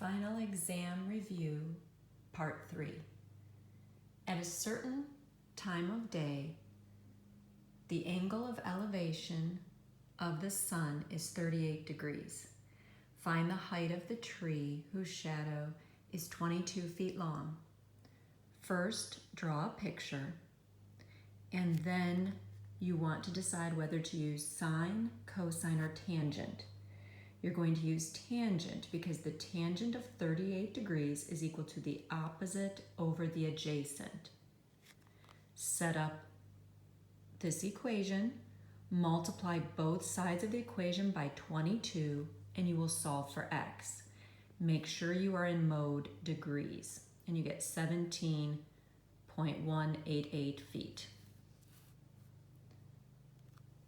Final Exam Review, Part 3. At a certain time of day, the angle of elevation of the sun is 38 degrees. Find the height of the tree whose shadow is 22 feet long. First, draw a picture, and then you want to decide whether to use sine, cosine, or tangent. You're going to use tangent because the tangent of 38 degrees is equal to the opposite over the adjacent. Set up this equation, multiply both sides of the equation by 22, and you will solve for x. Make sure you are in mode degrees, and you get 17.188 feet.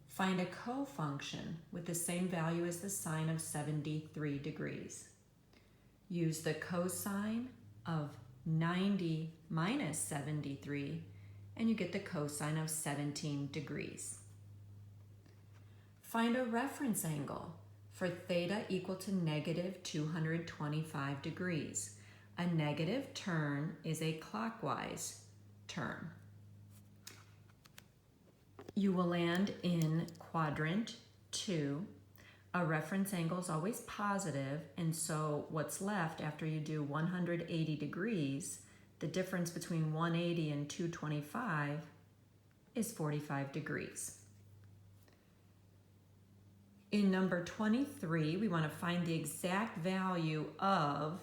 Find a cofunction with the same value as the sine of 73 degrees. Use the cosine of 90 minus 73, and you get the cosine of 17 degrees. Find a reference angle for theta equal to negative 225 degrees. A negative turn is a clockwise turn. You will land in quadrant 2. A reference angle is always positive, and so what's left after you do 180 degrees, the difference between 180 and 225 is 45 degrees. In number 23, we want to find the exact value of,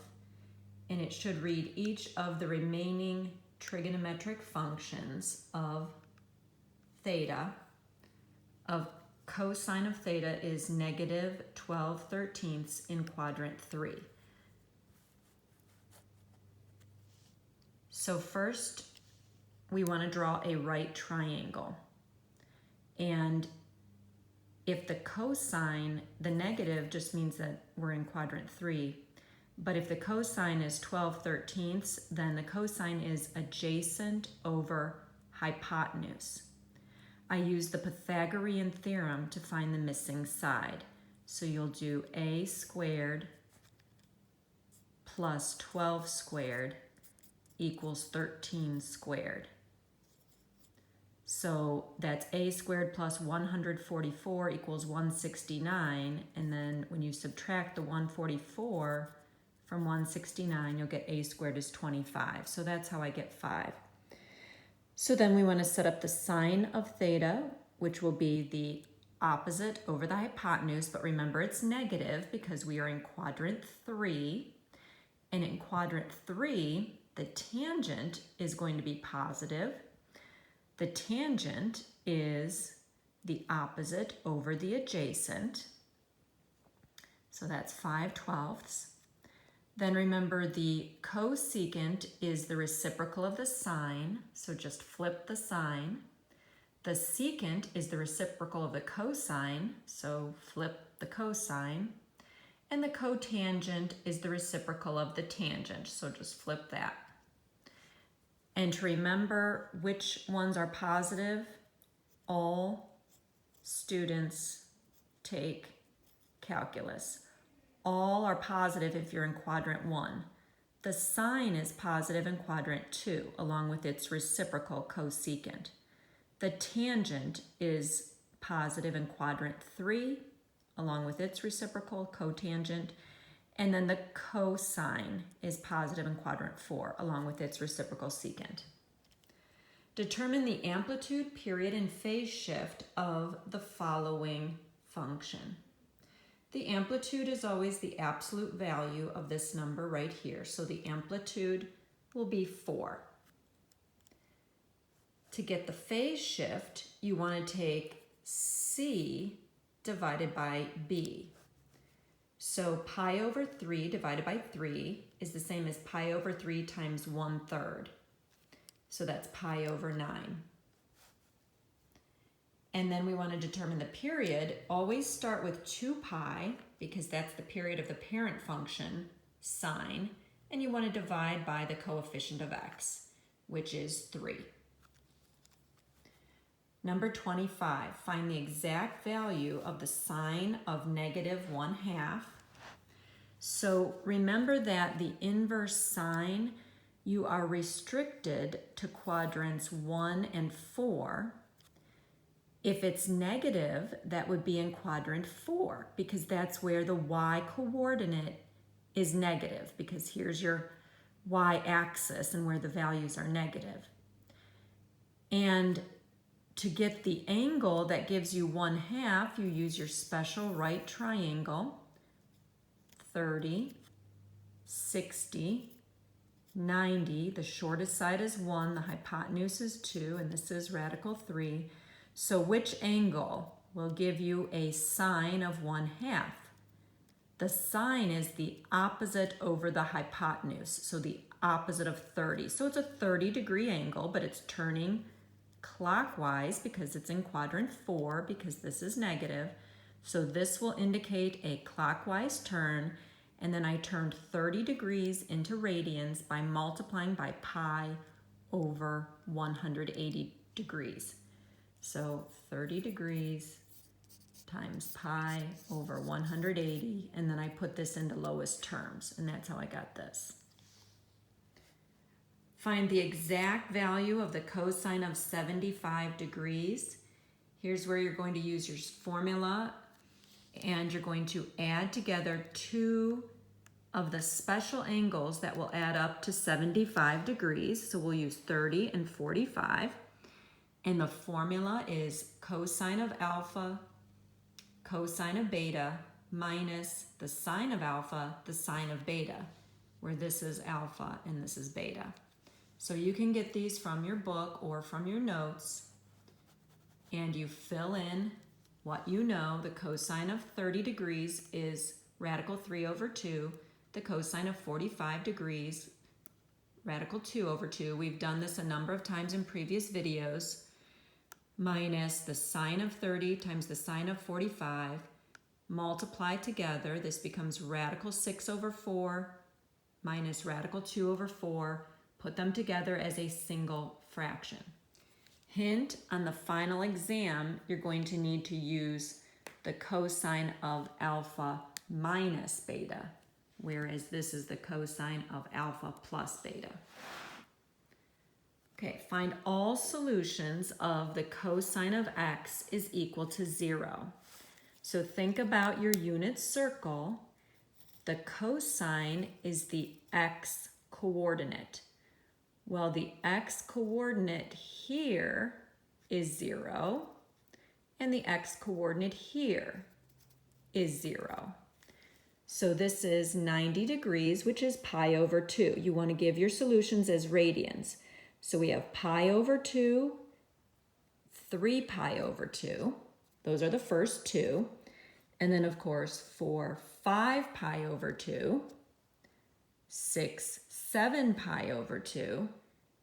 and it should read each of the remaining trigonometric functions of theta. Of cosine of theta is negative 12/13 in quadrant 3. So first, we want to draw a right triangle. And if the cosine, the negative just means that we're in quadrant 3. But if the cosine is 12/13, then the cosine is adjacent over hypotenuse. I use the Pythagorean theorem to find the missing side. So you'll do a squared plus 12 squared equals 13 squared. So that's a squared plus 144 equals 169. And then when you subtract the 144 from 169, you'll get a squared is 25. So that's how I get 5. So then we want to set up the sine of theta, which will be the opposite over the hypotenuse, but remember it's negative because we are in quadrant 3. And in quadrant 3, the tangent is going to be positive. The tangent is the opposite over the adjacent. So that's 5/12. Then remember the cosecant is the reciprocal of the sine, so just flip the sine. The secant is the reciprocal of the cosine, so flip the cosine. And the cotangent is the reciprocal of the tangent, so just flip that. And to remember which ones are positive, all students take calculus. All are positive if you're in quadrant 1. The sine is positive in quadrant 2, along with its reciprocal cosecant. The tangent is positive in quadrant 3, along with its reciprocal cotangent. And then the cosine is positive in quadrant 4, along with its reciprocal secant. Determine the amplitude, period, and phase shift of the following function. The amplitude is always the absolute value of this number right here. So the amplitude will be 4. To get the phase shift, you want to take C divided by B. So pi over 3 divided by 3 is the same as pi over 3 times 1/3. So that's pi over 9. And then we want to determine the period. Always start with 2 pi because that's the period of the parent function, sine, and you want to divide by the coefficient of x, which is 3. Number 25, find the exact value of the sine of negative 1/2. So remember that the inverse sine, you are restricted to quadrants 1 and 4. If it's negative, that would be in quadrant 4 because that's where the y-coordinate is negative, because here's your y-axis and where the values are negative. And to get the angle that gives you 1/2, you use your special right triangle. 30, 60, 90. The shortest side is 1, the hypotenuse is 2, and this is radical 3. So which angle will give you a sine of 1/2? The sine is the opposite over the hypotenuse, so the opposite of 30. So it's a 30-degree angle, but it's turning clockwise because it's in quadrant 4, because this is negative. So this will indicate a clockwise turn, and then I turned 30 degrees into radians by multiplying by pi over 180 degrees. So 30 degrees times pi over 180, and then I put this into lowest terms, and that's how I got this. Find the exact value of the cosine of 75 degrees. Here's where you're going to use your formula, and you're going to add together 2 of the special angles that will add up to 75 degrees. So we'll use 30 and 45. And the formula is cosine of alpha, cosine of beta, minus the sine of alpha, the sine of beta, where this is alpha and this is beta. So you can get these from your book or from your notes, and you fill in what you know. The cosine of 30 degrees is radical 3 over 2. The cosine of 45 degrees, radical 2 over 2. We've done this a number of times in previous videos. Minus the sine of 30 times the sine of 45. Multiply together. This becomes radical 6 over 4 minus radical 2 over 4. Put them together as a single fraction. Hint, on the final exam, you're going to need to use the cosine of alpha minus beta, whereas this is the cosine of alpha plus beta. Okay, find all solutions of the cosine of x is equal to 0. So think about your unit circle. The cosine is the x coordinate. Well, the x coordinate here is 0, and the x coordinate here is 0. So this is 90 degrees, which is pi over 2. You want to give your solutions as radians. So we have pi over 2, 3 pi over 2. Those are the first two. And then, of course, for 5 pi over 2, 6, 7 pi over 2,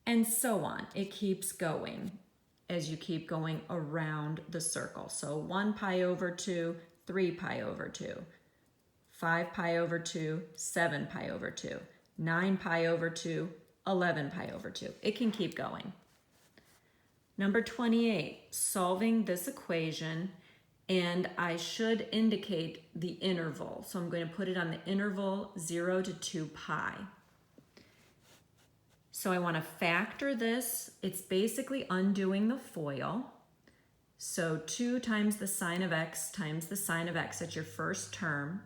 and so on. It keeps going as you keep going around the circle. So 1 pi over 2, 3 pi over 2, 5 pi over 2, 7 pi over 2, 9 pi over 2, 11 pi over 2. It can keep going. Number 28, solving this equation, and I should indicate the interval. So I'm going to put it on the interval 0 to 2 pi. So I want to factor this. It's basically undoing the FOIL. So 2 times the sine of x times the sine of x, that's your first term.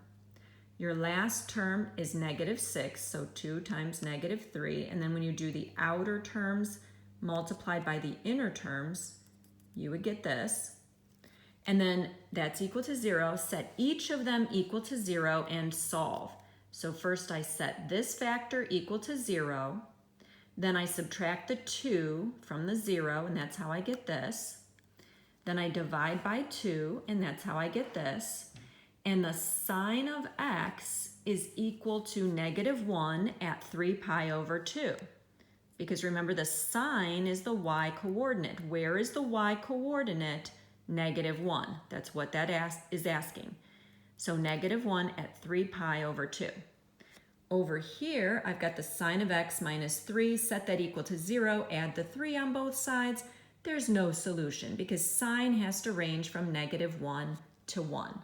Your last term is -6, so 2 times -3. And then when you do the outer terms multiplied by the inner terms, you would get this. And then that's equal to 0. Set each of them equal to 0 and solve. So first I set this factor equal to 0. Then I subtract the 2 from the 0, and that's how I get this. Then I divide by 2, and that's how I get this. And the sine of x is equal to -1 at 3 pi over 2. Because remember, the sine is the y-coordinate. Where is the y-coordinate? -1. That's what that is asking. So -1 at 3 pi over 2. Over here, I've got the sine of x minus 3. Set that equal to 0. Add the 3 on both sides. There's no solution because sine has to range from -1 to 1.